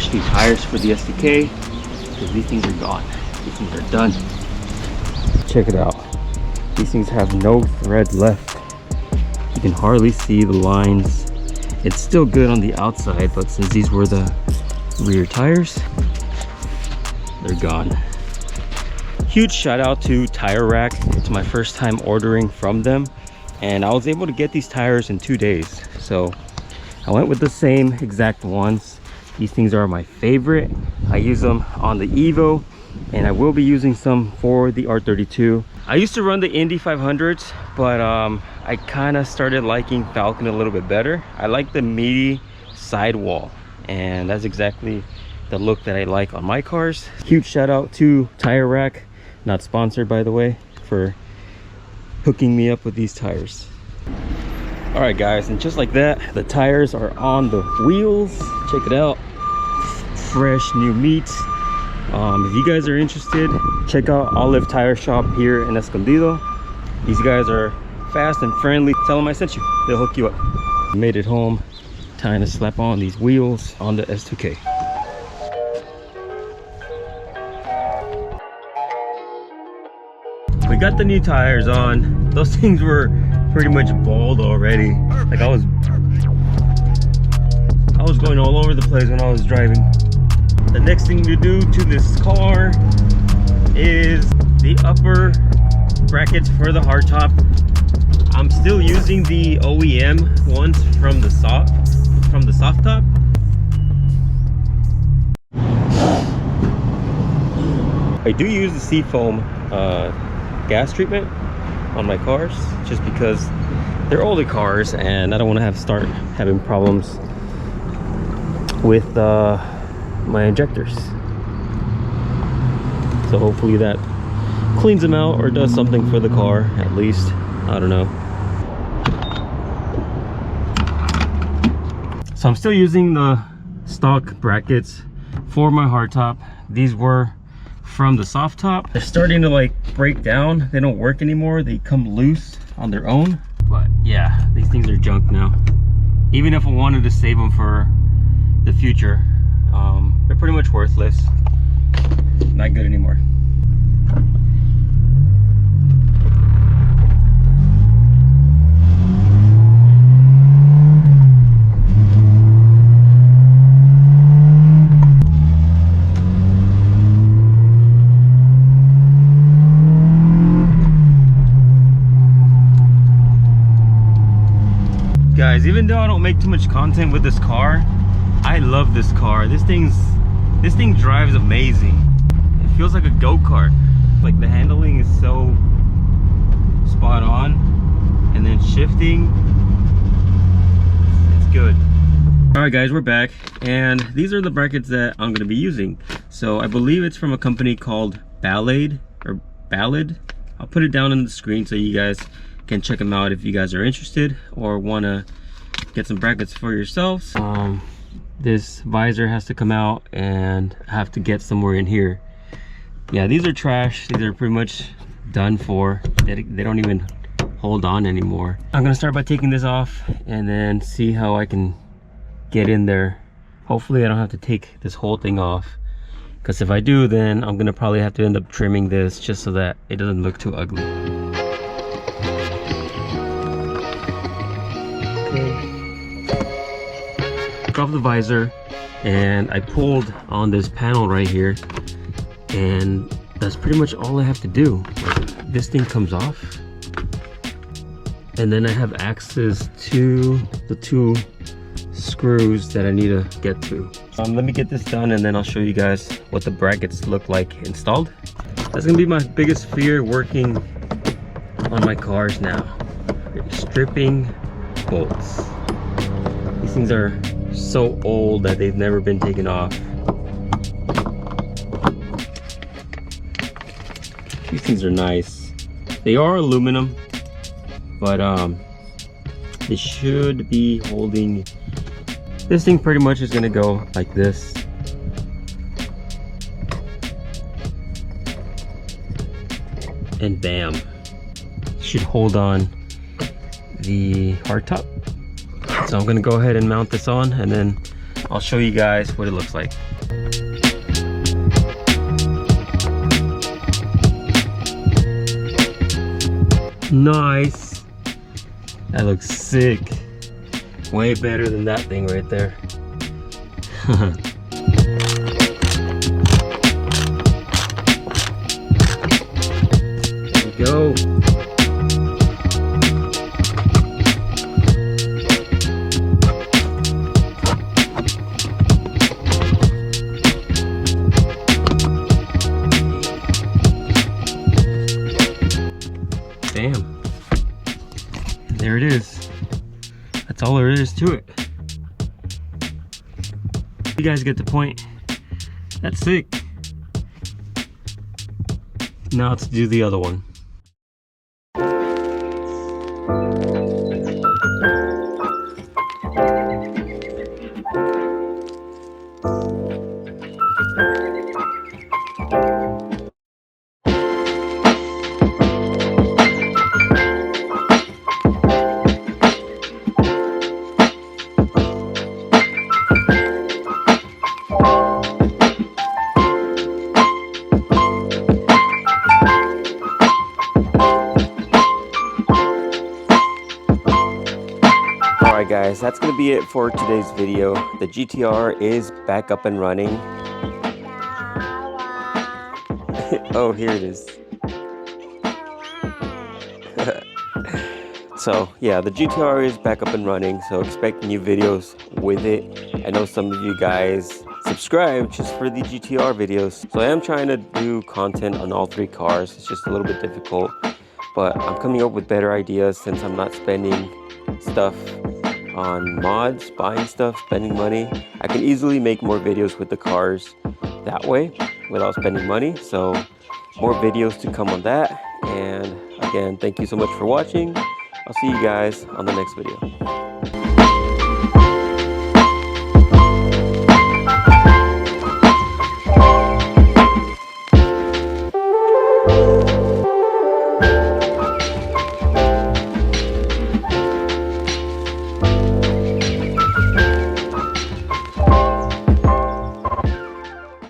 switch the tires for the SDK because these things are gone. These things are done. Check it out. These things have no thread left. You can hardly see the lines. It's still good on the outside, but since these were the rear tires, they're gone. Huge shout out to Tire Rack. It's my first time ordering from them, and I was able to get these tires in 2 days. So I went with the same exact ones. These things are my favorite. I use them on the Evo, and I will be using some for the R32. I used to run the Indy 500s, but I kind of started liking Falcon a little bit better. I like the meaty sidewall, and that's exactly the look that I like on my cars. Huge shout out to Tire Rack, not sponsored by the way, for hooking me up with these tires. All right guys, and just like that, the tires are on the wheels. Check it out, fresh new meat. If you guys are interested, check out Olive Tire Shop here in Escondido. These guys are fast and friendly. Tell them I sent you, they'll hook you up. Made it home, time to slap on these wheels on the S2K. We got the new tires on. Those things were pretty much bald already. Like I was going all over the place when I was driving. The next thing to do to this car is the upper brackets for the hardtop. I'm still using the OEM ones from the soft top. I do use the seafoam gas treatment on my cars just because they're older cars and I don't want to start having problems with my injectors. So hopefully that cleans them out or does something for the car at least. I don't know. So I'm still using the stock brackets for my hardtop. These were from the soft top. They're starting to like break down. They don't work anymore. They come loose on their own. But yeah, these things are junk now. Even if I wanted to save them for the future, they're pretty much worthless. Not good anymore. Guys, even though I don't make too much content with this car, I love this car. This thing drives amazing. It feels like a go-kart. Like the handling is so spot on, and then shifting, it's good. All right guys, we're back, and these are the brackets that I'm going to be using. So I believe it's from a company called Ballad. I'll put it down on the screen so you guys can check them out if you guys are interested or want to get some brackets for yourselves. This visor has to come out and I have to get somewhere in here. Yeah, these are trash. These are pretty much done for. They don't even hold on anymore. I'm gonna start by taking this off and then see how I can get in there. Hopefully I don't have to take this whole thing off, because if I do, then I'm gonna probably have to end up trimming this just so that it doesn't look too ugly. Off the visor, and I pulled on this panel right here, and that's pretty much all I have to do. Like, this thing comes off, and then I have access to the 2 screws that I need to get to. Let me get this done and then I'll show you guys what the brackets look like installed. That's gonna be my biggest fear working on my cars now. Stripping bolts. These things are so old that they've never been taken off. These things are nice. They are aluminum, but they should be holding. This thing pretty much is gonna go like this. And bam, should hold on the hardtop. So I'm gonna go ahead and mount this on, and then I'll show you guys what it looks like. Nice. That looks sick. Way better than that thing right there. There we go. Bam. There it is. That's all there is to it. You guys get the point. That's sick. Now let's do the other one. Alright guys, that's going to be it for today's video. The GTR is back up and running. Oh, here it is. So yeah, the GTR is back up and running, so expect new videos with it. I know some of you guys subscribe just for the GTR videos, so I am trying to do content on all three cars. It's just a little bit difficult, but I'm coming up with better ideas since I'm not spending stuff on mods, buying stuff, spending money. I can easily make more videos with the cars that way without spending money. So more videos to come on that. And again, thank you so much for watching. I'll see you guys on the next video.